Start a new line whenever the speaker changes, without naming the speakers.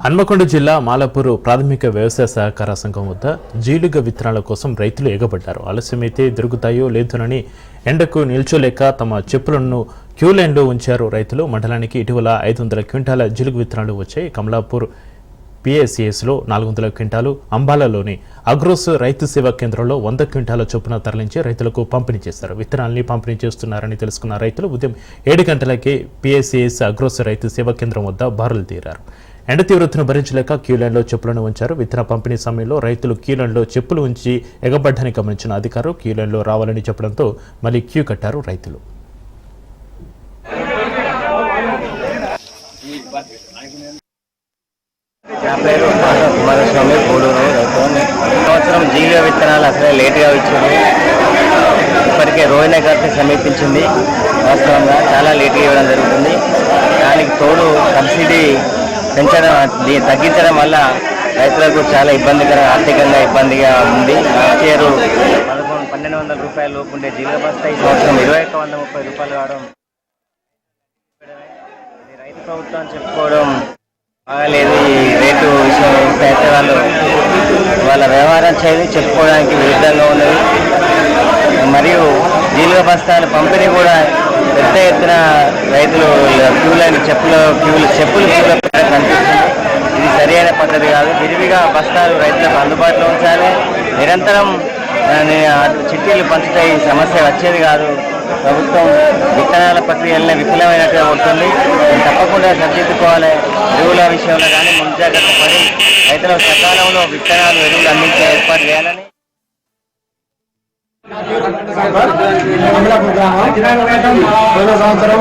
హన్మకొండ జిల్లా మాలపూరు ప్రాథమిక వ్యవసాయ సహకార సంఘం వద్ద జీలుగ విత్తనాల కోసం రైతులు ఎగబడ్డారు. ఆలస్యమైతే దొరుకుతాయో లేదోనని ఎండకు నిల్చోలేక తమ చెప్పులను క్యూ లైన్లో ఉంచారు రైతులు. మండలానికి ఇటీవల 500 క్వింటాల జీలుగు విత్తనాలు వచ్చాయి. కమలాపూర్ PACSలో 400 క్వింటాలు, అంబాలలోని అగ్రోస్ రైతు సేవా కేంద్రంలో 100 క్వింటాల చొప్పున తరలించి రైతులకు పంపిణీ చేస్తారు. విత్తనాల్ని పంపిణీ చేస్తున్నారని తెలుసుకున్న రైతులు ఉదయం 7 గంటలకే PACS అగ్రోస్ రైతు సేవా కేంద్రం వద్ద బారులు తీరారు. ఎండ తీవ్రతను భరించలేక క్యూలైన్లో చెప్పులను ఉంచారు. విత్తన పంపిణీ సమయంలో రైతులు క్యూలైన్లో చెప్పులు ఉంచి ఎగబడ్డాన్ని గమనించిన అధికారులు క్యూలైన్లో రావాలని చెప్పడంతో మళ్ళీ క్యూ కట్టారు రైతులు.
నా పేరు కుమారస్వామి, గూడూరు రైతు. సంవత్సరం జీలుగ విత్తనాలు అసలే లేటుగా ఇచ్చింది. ఇప్పటికే రోహిణి గారిని సమీపించింది. వాస్తవంగా చాలా లేటుగా ఇవ్వడం జరుగుతుంది. దానికి తోడు సబ్సిడీ పెంచడం, తగ్గించడం వల్ల రైతులకు చాలా ఆర్థికంగా ఇబ్బందిగా ఉంది. లాస్ట్ ఇయర్ 1,200 రూపాయల లోపు ఉండే జీలుగ బస్తా ఈ సంవత్సరం 2,130 రూపాయలు కావడం రైతు ప్రభుత్వం చెప్పుకోవడం బాగాలేదు. ఈ రేటు విషయం అయితే వాళ్ళ వ్యవహారం శైలి చెప్పుకోవడానికి విరుద్ధంగా ఉన్నది. మరియు జీలుగ బస్తాల పంపిణీ కూడా పెద్ద ఎత్తున రైతులు చెప్పులు కనిపిస్తుంది. ఇది సరైన పద్ధతి కాదు. విరివిగా బస్తాలు రైతులకు అందుబాటులో ఉంచాలి. నిరంతరం చిట్టీలు పంచుతాయి, ఈ సమస్య వచ్చేది కాదు. ప్రభుత్వం విత్తనాల ప్రక్రియలనే విఫలమైనట్టుగా ఉంటుంది. తప్పకుండా సరిదిద్దుకోవాలి. ఎరువుల విషయంలో కానీ ముంజాగ్రత్త పడి రైతులకు సకాలంలో విత్తనాలు, ఎరువులు అందించే ఏర్పాటు చేయాలని.
సంవత్సరం